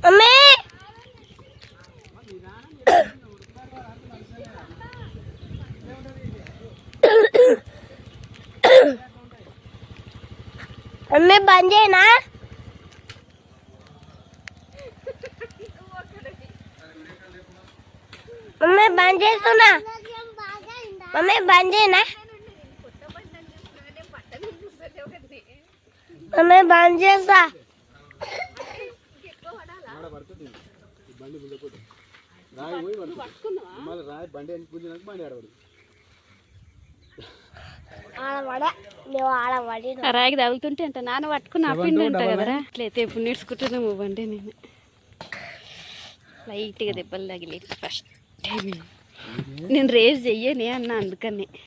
mummy mummy బంద్ చేయనా mummy బంద్ చేస్తున్నా mummy బంద్ చేయనా మమ్మీ బంద్ చేస్తా రాగి తగులుతుంటే అంట నాన్న పట్టుకుని ఆపిండి అంట కదరా అట్లయితే ఎప్పుడు నేర్చుకుంటున్నాము బండి నేను లైట్గా దెబ్బలు తగిలేదు ఫస్ట్ టైం నేను రేస్ చెయ్యనే అన్న అందుకని